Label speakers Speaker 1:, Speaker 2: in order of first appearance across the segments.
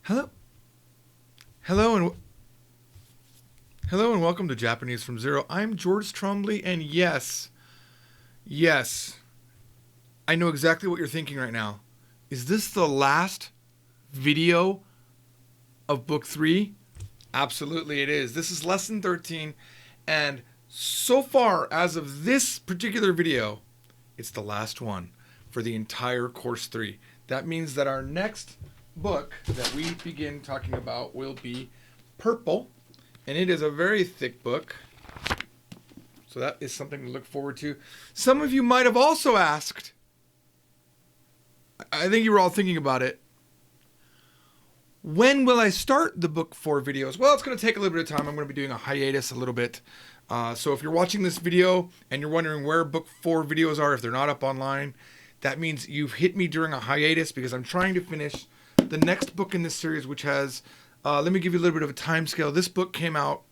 Speaker 1: Hello, hello, and welcome to Japanese from Zero. I'm George Trombley, and yes, I know exactly what you're thinking right now. Is this the last video of Book 3? Absolutely, it is. This is Lesson 13, and so far, as of this particular video, it's the last one for the entire Course 3. That means that our next book that we begin talking about will be Purple, and it is a very thick book, so that is something to look forward to. Some of you might have also asked, I think you were all thinking about it, when will I start the Book 4 videos? Well, it's going to take a little bit of time. I'm going to be doing a hiatus a little bit. So if you're watching this video and you're wondering where Book 4 videos are, if they're not up online, that means you've hit me during a hiatus because I'm trying to finish the next book in this series, which has, let me give you a little bit of a time scale. This book came out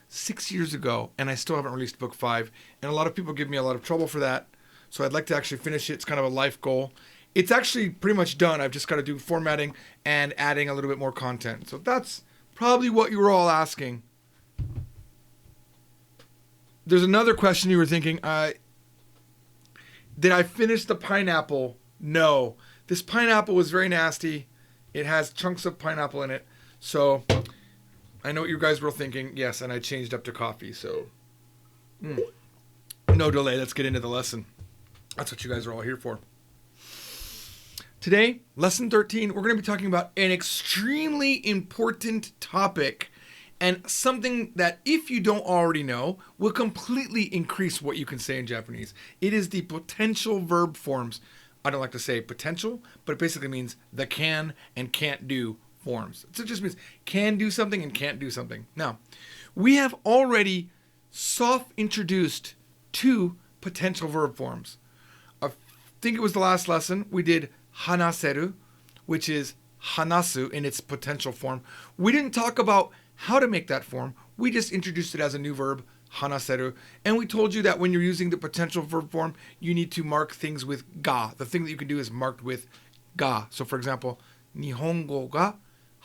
Speaker 1: 6 years ago, and I still haven't released Book 5. And a lot of people give me a lot of trouble for that. So I'd like to actually finish it. It's kind of a life goal. It's actually pretty much done. I've just got to do formatting and adding a little bit more content. So that's probably what you were all asking. There's another question you were thinking. Did I finish the pineapple? No. This pineapple was very nasty. It has chunks of pineapple in it. So I know what you guys were thinking. Yes, and I changed up to coffee. So no delay. Let's get into the lesson. That's what you guys are all here for. Today, Lesson 13, we're going to be talking about an extremely important topic and something that, if you don't already know, will completely increase what you can say in Japanese. It is the potential verb forms. I don't like to say potential, but it basically means the can and can't do forms. So it just means can do something and can't do something. Now, we have already soft introduced two potential verb forms. I think it was the last lesson. We did hanaseru, which is hanasu in its potential form. We didn't talk about how to make that form. We just introduced it as a new verb, hanaseru. And we told you that when you're using the potential verb form, you need to mark things with ga. The thing that you can do is marked with ga. So for example, Nihongo ga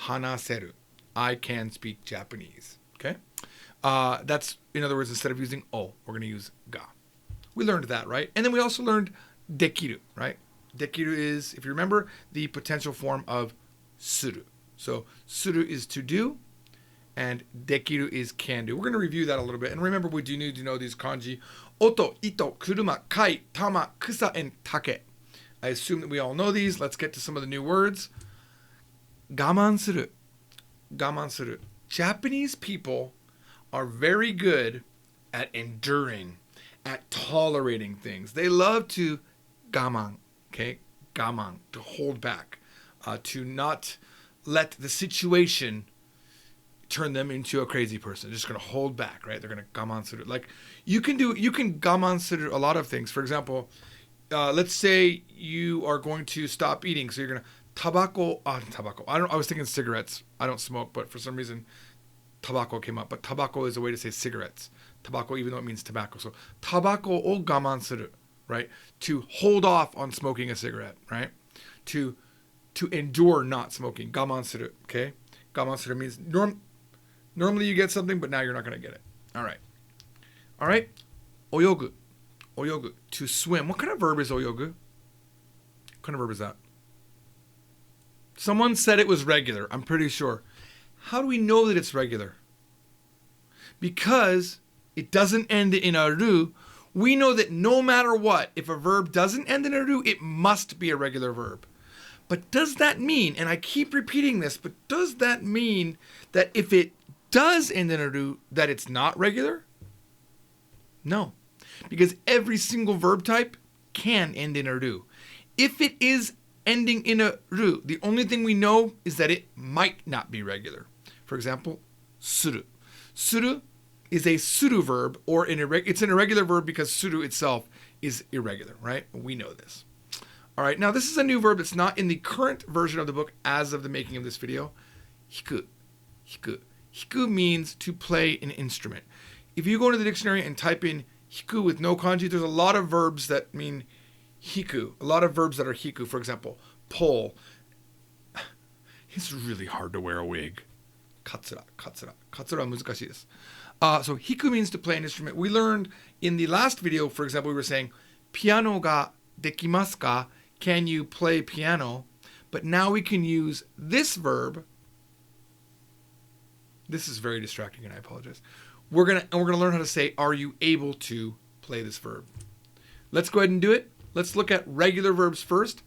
Speaker 1: hanaseru. I can speak Japanese. Okay? That's, in other words, instead of using o, we're going to use ga. We learned that, right? And then we also learned dekiru, right? Dekiru is, if you remember, the potential form of suru. So suru is to do, and dekiru is can do. We're going to review that a little bit. And remember, we do need to know these kanji. Oto, ito, kuruma, kai, tama, kusa, and take. I assume that we all know these. Let's get to some of the new words. Gaman suru. Gaman suru. Japanese people are very good at enduring, at tolerating things. They love to gaman. Okay, gaman, to hold back, to not let the situation turn them into a crazy person. They're just going to hold back, right? They're going to gaman suru. Like you can gaman suru a lot of things. For example, let's say you are going to stop eating, so you're going to tobacco. I was thinking cigarettes. I don't smoke, but for some reason, tobacco came up. But tobacco is a way to say cigarettes. Tobacco, even though it means tobacco. So tobacco o gaman suru. Right? To hold off on smoking a cigarette, right? To endure not smoking. Gaman suru, okay? Gaman suru means normally you get something, but now you're not going to get it. All right? Oyogu. Oyogu. To swim. What kind of verb is oyogu? What kind of verb is that? Someone said it was regular. I'm pretty sure. How do we know that it's regular? Because it doesn't end in a ru. We know that no matter what, if a verb doesn't end in a ru, it must be a regular verb. But does that mean, and I keep repeating this, but does that mean that if it does end in a ru, that it's not regular? No. Because every single verb type can end in a ru. If it is ending in a ru, the only thing we know is that it might not be regular. For example, suru. Suru is a suru verb, or it's an irregular verb because suru itself is irregular, right? We know this. All right, now this is a new verb that's not in the current version of the book as of the making of this video. Hiku. Hiku. Hiku means to play an instrument. If you go into the dictionary and type in hiku with no kanji, there's a lot of verbs that mean hiku. A lot of verbs that are hiku, for example, pull. It's really hard to wear a wig. Katsura. Katsura は難しいです。So, hiku means to play an instrument. We learned in the last video, for example, we were saying, piano ga dekimasu ka? Can you play piano? But now we can use this verb. This is very distracting, and I apologize. We're gonna learn how to say, are you able to play this verb? Let's go ahead and do it. Let's look at regular verbs first.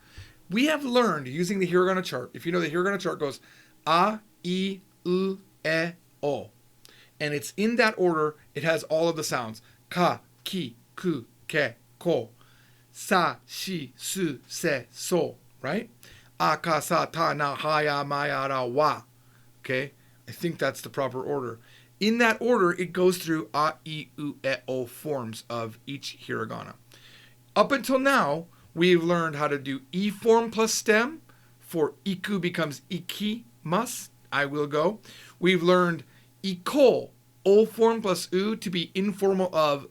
Speaker 1: We have learned using the hiragana chart. If you know the hiragana chart goes a, I, U, E, O. And it's in that order. It has all of the sounds. Ka, ki, ku, ke, ko. Sa, shi, su, se, so. Right? A, ka, sa, ta, na, ha, ya, ma, ya, ra, wa. Okay? I think that's the proper order. In that order, it goes through a, I, U, E, O forms of each hiragana. Up until now, we've learned how to do I form plus stem. For iku becomes ikimasu, I will go. We've learned iko, O form plus u, to be informal of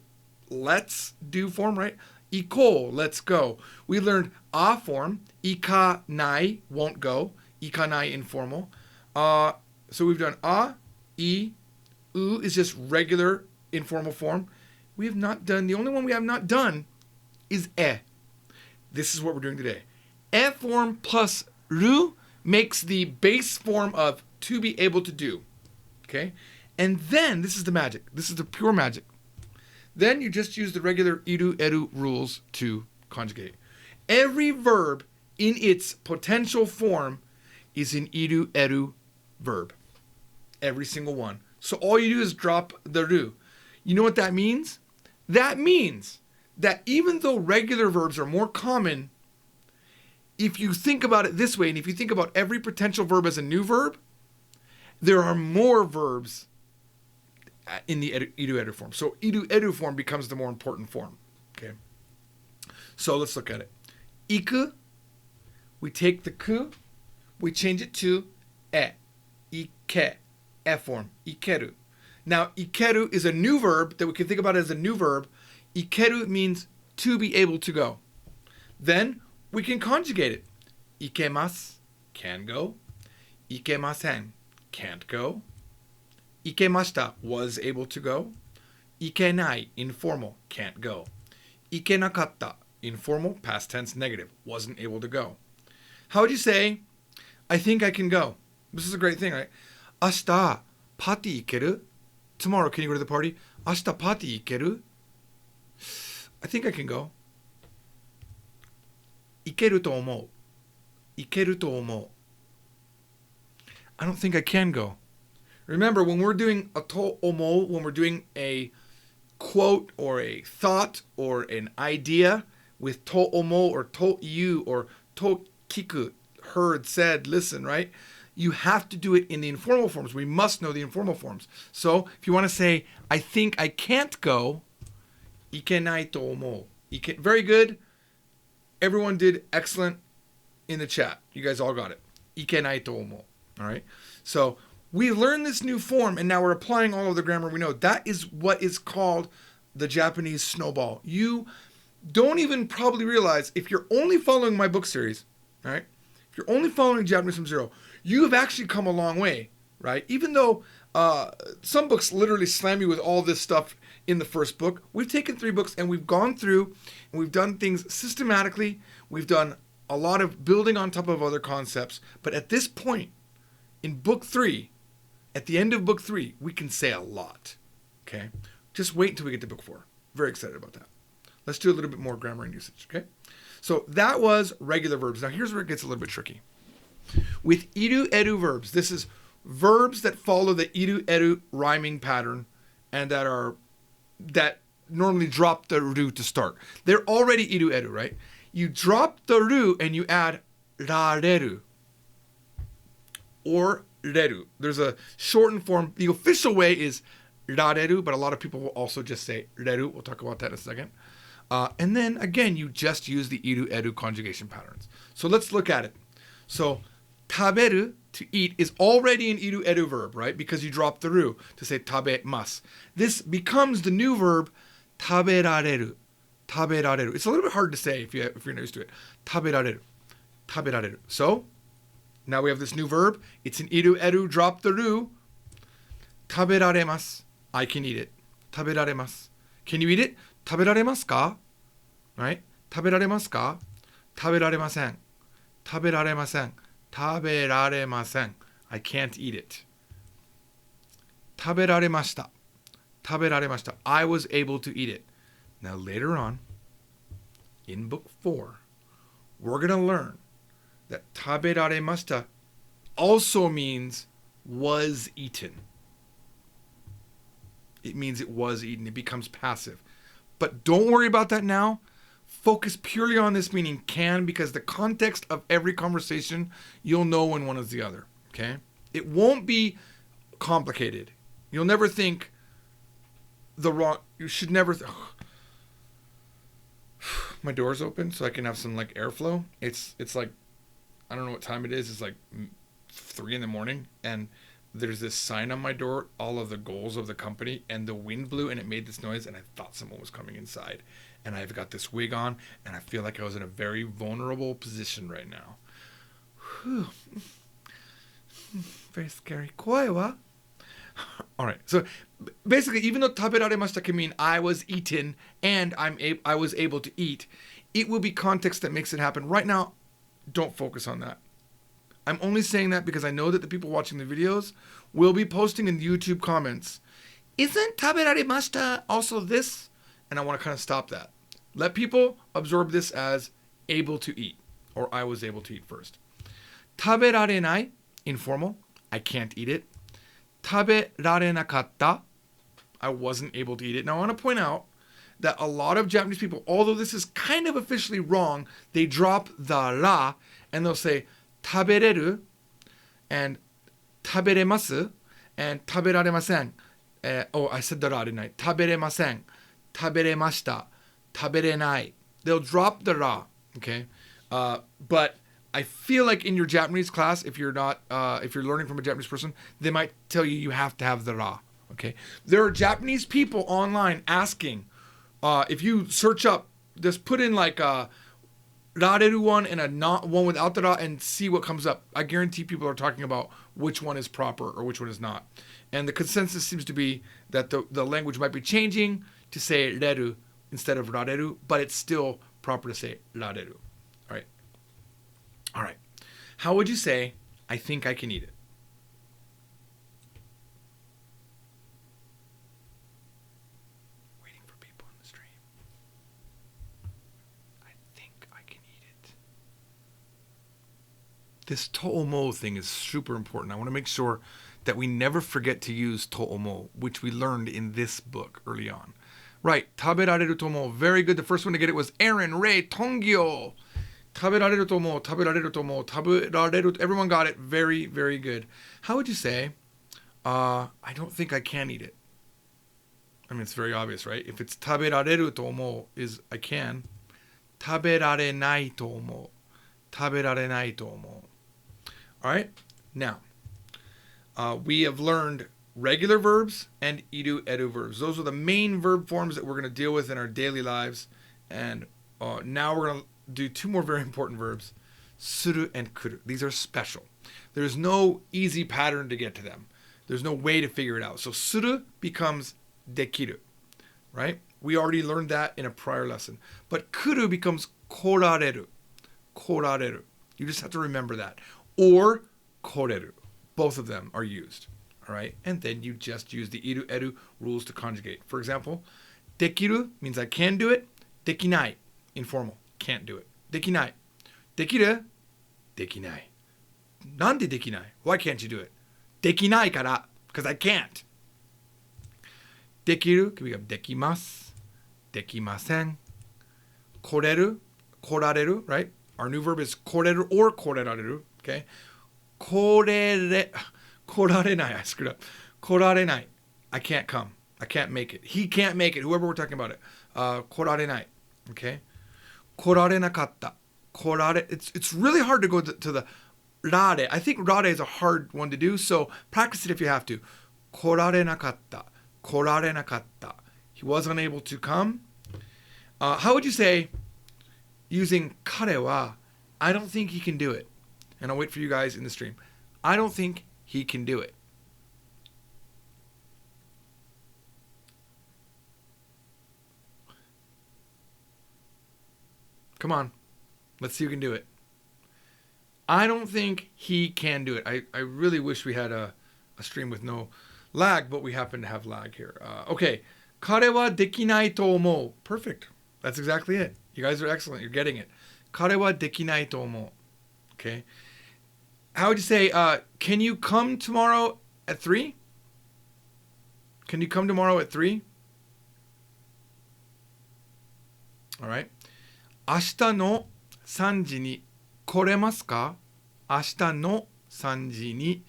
Speaker 1: let's do form, right? Iko, let's go. We learned a form, ikanai, won't go. Ikanai, informal. So we've done a, I, u is just regular informal form. We have not done, the only one we have not done is e. This is what we're doing today. E form plus ru makes the base form of to be able to do. Okay? And then, this is the magic. This is the pure magic. Then you just use the regular iru, eru rules to conjugate. Every verb in its potential form is an iru, eru verb. Every single one. So all you do is drop the ru. You know what that means? That means that even though regular verbs are more common, if you think about it this way, and if you think about every potential verb as a new verb, there are more verbs in the iru-eru form. So iru-eru form becomes the more important form. Okay. So let's look at it. Iku, we take the ku, we change it to e. Ike, e form. Ikeru. Now, ikeru is a new verb that we can think about as a new verb. Ikeru means to be able to go. Then we can conjugate it. Ikemasu, can go. Ikemasen, can't go. Ikemashita, was able to go. Ikenai, informal, can't go. Ikenakatta, informal, past tense, negative, wasn't able to go. How would you say, I think I can go? This is a great thing, right? Ashita, party ikeru? Tomorrow, can you go to the party? Ashita party ikeru? I think I can go. Ikeru to omou. Ikeru to omou. I don't think I can go. Remember, when we're doing a to omou, when we're doing a quote or a thought or an idea with to omou or to you or to kiku, heard, said, listen, right? You have to do it in the informal forms. We must know the informal forms. So if you want to say, I think I can't go, ikenai to omou. Very good. Everyone did excellent in the chat. You guys all got it. Ikenai to omou. All right. So we learned this new form, and now we're applying all of the grammar we know. That is what is called the Japanese snowball. You don't even probably realize, if you're only following my book series, right? If you're only following Japanese from Zero, you have actually come a long way, right? Even though some books literally slam you with all this stuff in the first book, we've taken 3 books and we've gone through and we've done things systematically. We've done a lot of building on top of other concepts. But at this point, in book 3, at the end of book 3, we can say a lot, okay? Just wait until we get to book 4. Very excited about that. Let's do a little bit more grammar and usage, okay? So that was regular verbs. Now here's where it gets a little bit tricky. With iru-eru verbs, this is verbs that follow the iru-eru rhyming pattern and that normally drop the ru to start. They're already iru-eru, right? You drop the ru and you add rareru or reru. There's a shortened form. The official way is rareru, but a lot of people will also just say reru. We'll talk about that in a second. And then again, you just use the iru-eru conjugation patterns. So let's look at it. So taberu, to eat, is already an iru-eru verb, right? Because you drop the ru to say tabemasu. This becomes the new verb taberareru. Taberareru. It's a little bit hard to say if you're not used to it. Taberareru. Taberareru. So Now we have this new verb. It's an iru, eru, drop the ru. Taberaremasu. I can eat it. Taberaremasu. Can you eat it? Taberaremasu ka? Right? Taberaremasu ka? Taberaremasen. Taberaremasen. Taberaremasen. I can't eat it. Taberaremashita. Taberaremashita. I was able to eat it. Now later on, in book 4, we're going to learn that taberaremashita also means was eaten. It means it was eaten. It becomes passive. But don't worry about that now. Focus purely on this meaning can, because the context of every conversation, you'll know when one is the other. Okay? It won't be complicated. You'll never think you should never my door's open so I can have some like airflow. It's like, I don't know what time it is. It's like 3 a.m. and there's this sign on my door, all of the goals of the company, and the wind blew and it made this noise and I thought someone was coming inside. And I've got this wig on and I feel like I was in a very vulnerable position right now. Whew. Very scary. Koi wa? All right. So basically, even though taberaremashita can mean I was eaten and I was able to eat, it will be context that makes it happen. Right now, don't focus on that. I'm only saying that because I know that the people watching the videos will be posting in the YouTube comments, isn't taberaremashita also this? And I want to kind of stop that. Let people absorb this as able to eat, or I was able to eat first. Taberarenai, informal, I can't eat it. Taberarenakatta, I wasn't able to eat it. Now I want to point out that a lot of Japanese people, although this is kind of officially wrong, they drop the ra and they'll say tabereru and taberemasu and taberaremasen. I said the ra, didn't I? Taberemasen, taberemashita, taberenai. They'll drop the ra, okay? But I feel like in your Japanese class, if you're learning from a Japanese person, they might tell you have to have the ra, okay? There are Japanese people online asking, if you search up, just put in like a rareru one and a not one without the ra and see what comes up. I guarantee people are talking about which one is proper or which one is not. And the consensus seems to be that the language might be changing to say reru instead of rareru, but it's still proper to say rareru. All right. How would you say, I think I can eat it? Waiting for people in the stream. I think I can eat it. This to'omo thing is super important. I want to make sure that we never forget to use to'omo, which we learned in this book early on. Right. Taberareru to'omo. Very good. The first one to get it was Aaron Ray Tongyo. Taberareru tomo, taberareru tomo, taberareru. Everyone got it. Very, very good. How would you say, I don't think I can eat it? I mean, it's very obvious, right? If it's taberareru tomo is I can. Taberarenai tomo. Taberarenai tomo. All right? Now, we have learned regular verbs and iru, eru verbs. Those are the main verb forms that we're going to deal with in our daily lives. And now we're going to do 2 more very important verbs, suru and kuru. These are special. There's no easy pattern to get to them. There's no way to figure it out. So suru becomes dekiru, right? We already learned that in a prior lesson. But kuru becomes korareru. Korareru. You just have to remember that. Or koreru. Both of them are used, all right? And then you just use the iru, eru rules to conjugate. For example, dekiru means I can do it. Dekinai, informal. Can't do it. Dekinai. Dekiru? Dekinai. Nande dekinai? Why can't you do it? Dekinai kara. Because I can't. Dekiru can become dekimasu. Dekimasen. Koreru. Korareru, right? Our new verb is koreru or korerareru. Okay? Korarenai. I screwed up. Korarenai. I can't come. I can't make it. He can't make it. Whoever we're talking about it. Korarenai. Okay? Korarenakatta. It's really hard to go to the rare. I think rare is a hard one to do, so practice it if you have to. Korarenakatta. Korarenakatta. He was unable to come. How would you say, using kare wa, I don't think he can do it. and I'll wait for you guys in the stream. I don't think he can do it. Come on. Let's see who can do it. I don't think he can do it. I really wish we had a stream with no lag, but we happen to have lag here. Okay. 彼はできないと思う. Perfect. That's exactly it. You guys are excellent. You're getting it. 彼はできないと思う. Okay. How would you say, can you come tomorrow at 3? Can you come tomorrow at 3? All right. 明日の3時に来れますか? 明日の3時に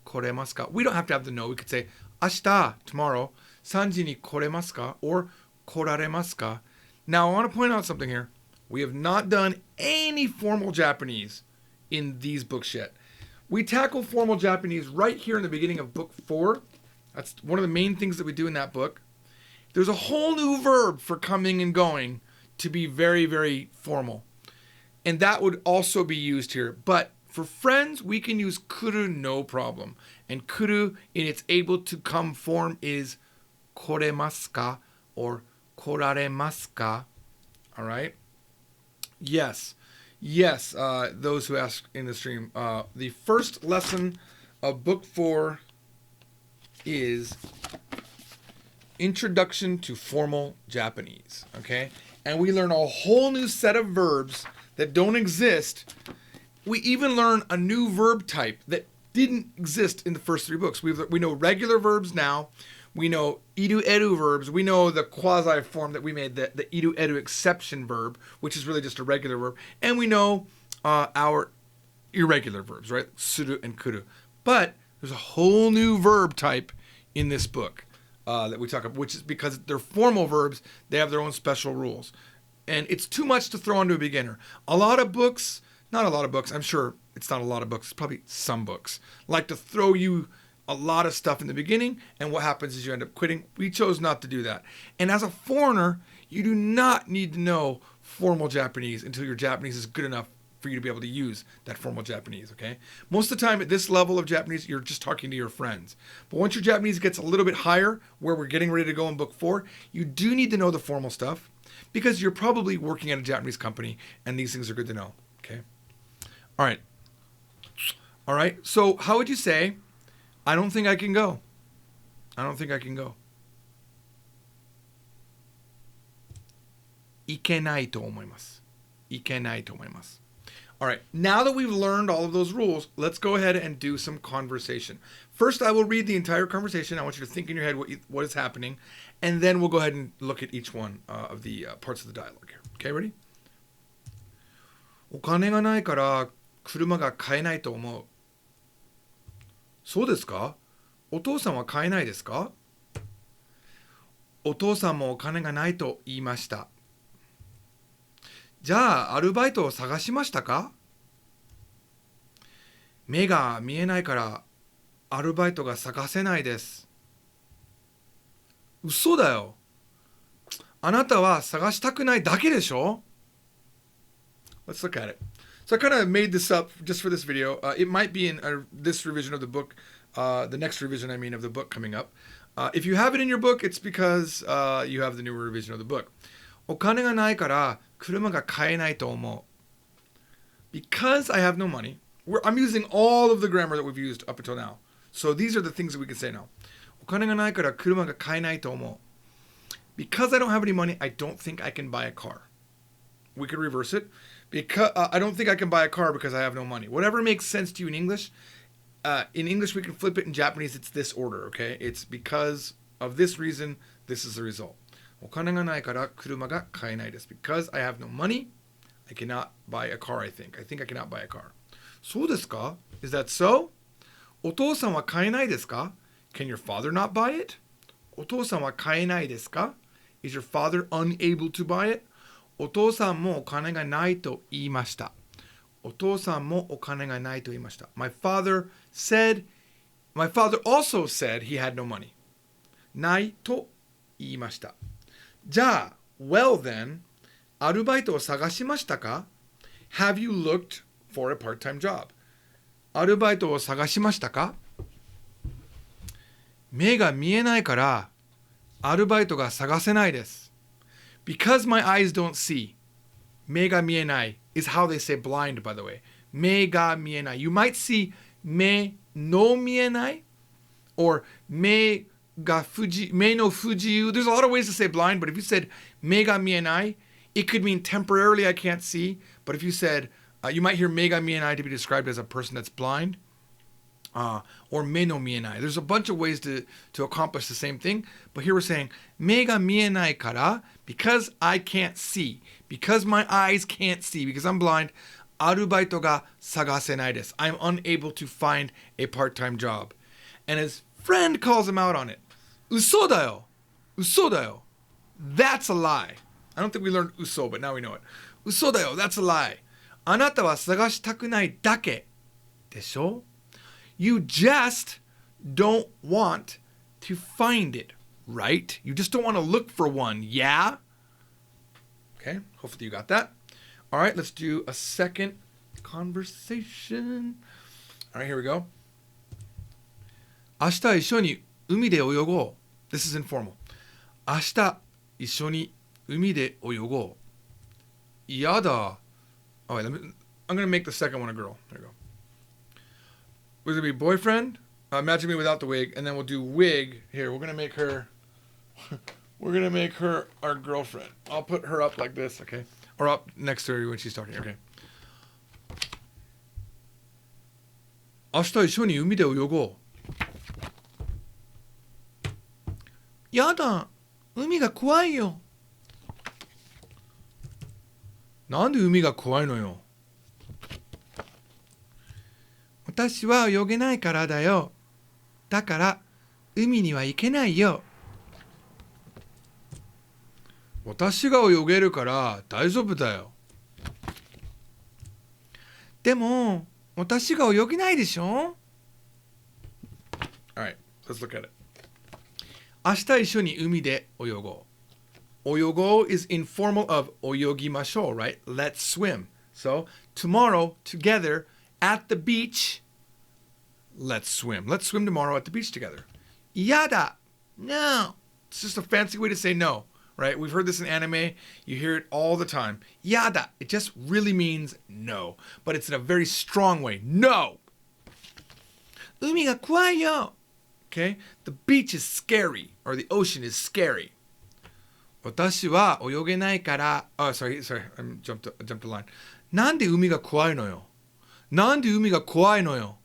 Speaker 1: 来れますか? We don't have to have the no. We could say 明日 tomorrow 3時に来れますか or 来られますか? Now I want to point out something here. We have not done any formal Japanese in these books yet. We tackle formal Japanese right here in the beginning of book 4. That's one of the main things that we do in that book. There's a whole new verb for coming and going to be very, very formal. And that would also be used here. But for friends, we can use kuru no problem. And kuru in its able to come form is koremasu ka or koraremasu ka. All right? Yes. Yes, those who asked in the stream. The first lesson of book 4 is Introduction to Formal Japanese. Okay? And we learn a whole new set of verbs that don't exist. We even learn a new verb type that didn't exist in the first 3 books. We know regular verbs now. We know iru-eru verbs. We know the quasi form that we made, the iru-eru exception verb, which is really just a regular verb. And we know our irregular verbs, right? Suru and kuru. But there's a whole new verb type in this book that we talk about, which is because they're formal verbs. They have their own special rules. And it's too much to throw onto a beginner. A lot of books, not a lot of books, I'm sure it's not a lot of books, it's probably some books, like to throw you a lot of stuff in the beginning, and what happens is you end up quitting. We chose not to do that. And as a foreigner, you do not need to know formal Japanese until your Japanese is good enough for you to be able to use that formal Japanese, okay? Most of the time at this level of Japanese, you're just talking to your friends. But once your Japanese gets a little bit higher, where we're getting ready to go in book 4, you do need to know the formal stuff because you're probably working at a Japanese company and these things are good to know, okay? All right. All right, so how would you say, I don't think I can go? I don't think I can go. いけないと思います。いけないと思います。All right, now that we've learned all of those rules, let's go ahead and do some conversation. First, I will read the entire conversation. I want you to think in your head what is happening, and then we'll go ahead and look at each one of the parts of the dialogue here. Okay, ready? お金がないから車が買えないと思う。そうですか？お父さんは買えないですか？お父さんもお金がないと言いました。じゃあアルバイトを探しましたか？目が見えないからアルバイトが探せないです。嘘だよ。あなたは探したくないだけでしょ？ Let's look at it. So I kind of made this up just for this video. It might be in this revision of the book, the next revision, I mean, of the book coming up. If you have it in your book, it's because you have the new revision of the book. お金がないから車が買えないと思う。Because I have no money. I'm using all of the grammar that we've used up until now. So these are the things that we can say now. お金がないから車が買えないと思う。Because I don't have any money, I don't think I can buy a car. We could reverse it. Because I don't think I can buy a car because I have no money. Whatever makes sense to you in English we can flip it. In Japanese, it's this order, okay? It's because of this reason, this is the result. お金がないから車が買えないです。Because I have no money, I cannot buy a car, I think. I think I cannot buy a car. そうですか? Is that so? お父さんは買えないですか? Can your father not buy it? お父さんは買えないですか? Is your father unable to buy it? お父さんもお金がないと言いました。お父さんもお金がないと言いました。My father also said he had no money. ないと言いました。じゃあ、well then, アルバイトを探しましたか? Have you looked for a part-time job? アルバイトを探しましたか？目が見えないからアルバイトが探せないです。Because my eyes don't see. 目が見えない is how they say blind, by the way. 目が見えない。You might see 目の見えない or 目の不自由. There's a lot of ways to say blind, but if you said 目が見えない, it could mean temporarily I can't see. But if you said, you might hear 目が見えない to be described as a person that's blind. Or 目の見えない. There's a bunch of ways to accomplish the same thing. But here we're saying 目が見えないから because I can't see. Because my eyes can't see. Because I'm blind. アルバイトが探せないです. I'm unable to find a part-time job. And his friend calls him out on it. 嘘だよ. 嘘だよ. That's a lie. I don't think we learned 嘘, but now we know it. 嘘だよ. That's a lie. あなたは探したくないだけでしょ? You just don't want to find it, right? You just don't want to look for one, yeah? Okay, hopefully you got that. All right, let's do a second conversation. All right, here we go. 明日一緒に海で泳ごう. This is informal. 明日一緒に海で泳ごう. やだ. Oh, wait, I'm going to make the second one a girl. There you go. We're going to be boyfriend. Imagine me without the wig. And then we'll do wig. Here, we're going to make her our girlfriend. I'll put her up like this, okay? Or up next to her when she's talking, okay? 明日一緒に海で泳ごう. やだ。海が怖いよ. なんで海が怖いのよ。私は泳げないからだよ。だから海には行けないよ。私が泳げるから大丈夫だよ。でも私が泳げないでしょ? Alright, let's look at it. 明日一緒に海で泳ごう. 泳ごう is informal of 泳ぎましょう, right? Let's swim. So, tomorrow, together, at the beach, let's swim. Let's swim tomorrow at the beach together. Yada. No. It's just a fancy way to say no, right? We've heard this in anime. You hear it all the time. Yada. It just really means no. But it's in a very strong way. No. 海が怖いよ. Okay? The beach is scary. Or the ocean is scary. 私は泳げないから... Oh, sorry. I jumped a line. なんで海が怖いのよ. なんで海が怖いのよ.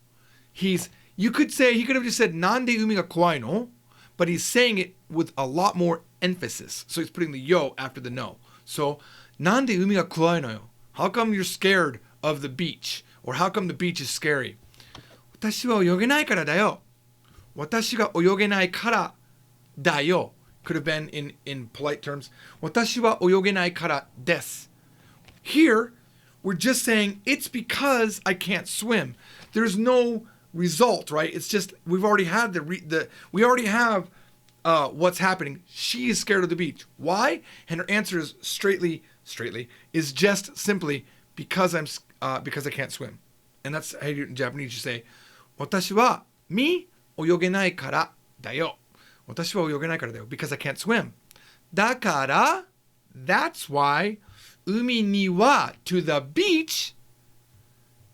Speaker 1: You could say, he could have just said, なんで海が怖いの? But he's saying it with a lot more emphasis. So he's putting the yo after the no. So, なんで海が怖いのよ? How come you're scared of the beach? Or how come the beach is scary? 私は泳げないからだよ. 私が泳げないからだよ. Could have been in polite terms. 私は泳げないからです. Here, we're just saying, it's because I can't swim. There's no result, right? It's just we've already had we already have what's happening. She is scared of the beach. Why? And her answer is straightly is just simply because I can't swim. And that's how you, in Japanese you say 私は泳げないからだよ. 私は泳げないからだよ because I can't swim. だから that's why 海には to the beach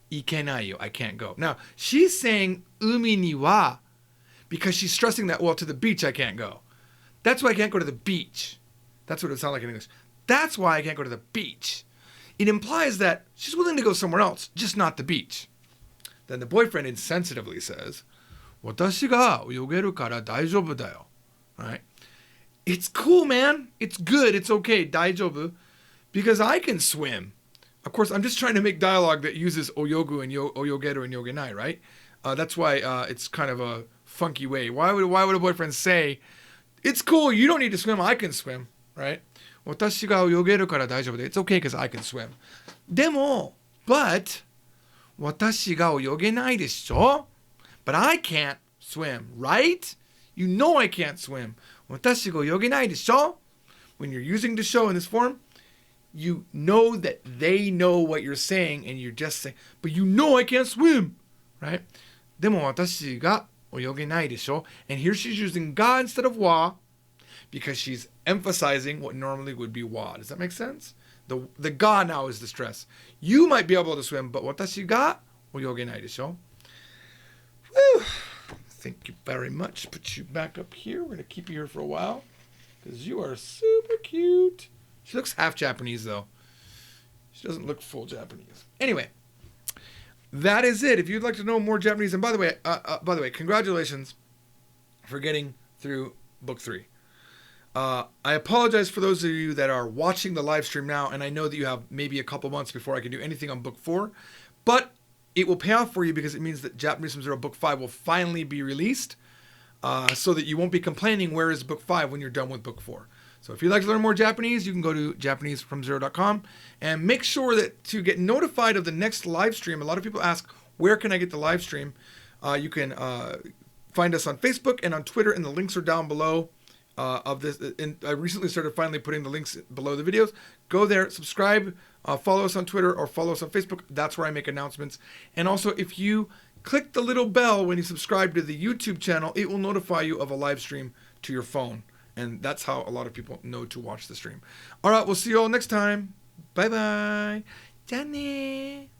Speaker 1: 行けないよ. I can't go. Now, she's saying 海には because she's stressing that, well, to the beach I can't go. That's why I can't go to the beach. That's what it sounds like in English. That's why I can't go to the beach. It implies that she's willing to go somewhere else, just not the beach. Then the boyfriend insensitively says, 私が泳げるから大丈夫だよ. Right? It's cool, man. It's good. It's okay. 大丈夫. Because I can swim. Of course, I'm just trying to make dialogue that uses oyogu and oyogeru and yogenai, right? That's why it's kind of a funky way. Why would a boyfriend say, it's cool, you don't need to swim, I can swim, right? 私が泳げるから大丈夫で. It's okay because I can swim. でも, but, 私が泳げないでしょ? But I can't swim, right? You know I can't swim. 私が泳げないでしょ? When you're using to show in this form, you know that they know what you're saying and you're just saying, but you know I can't swim. right? でも私が泳げないでしょ? And here she's using ga instead of wa because she's emphasizing what normally would be wa. Does that make sense? The ga now is the stress. You might be able to swim, but 私が泳げないでしょ? Whew. Thank you very much. Put you back up here. We're going to keep you here for a while because you are super cute. She looks half Japanese, though. She doesn't look full Japanese. Anyway, that is it. If you'd like to know more Japanese, and by the way, congratulations for getting through book 3. I apologize for those of you that are watching the live stream now, and I know that you have maybe a couple months before I can do anything on book 4, but it will pay off for you because it means that Japanese from Zero book 5 will finally be released, so that you won't be complaining, where is book 5 when you're done with book 4. So if you'd like to learn more Japanese, you can go to JapaneseFromZero.com and make sure that to get notified of the next live stream. A lot of people ask, where can I get the live stream? You can find us on Facebook and on Twitter, and the links are down below of this. And I recently started finally putting the links below the videos. Go there, subscribe, follow us on Twitter or follow us on Facebook. That's where I make announcements. And also, if you click the little bell when you subscribe to the YouTube channel, it will notify you of a live stream to your phone. And that's how a lot of people know to watch the stream. All right, we'll see you all next time. Bye-bye. じゃあね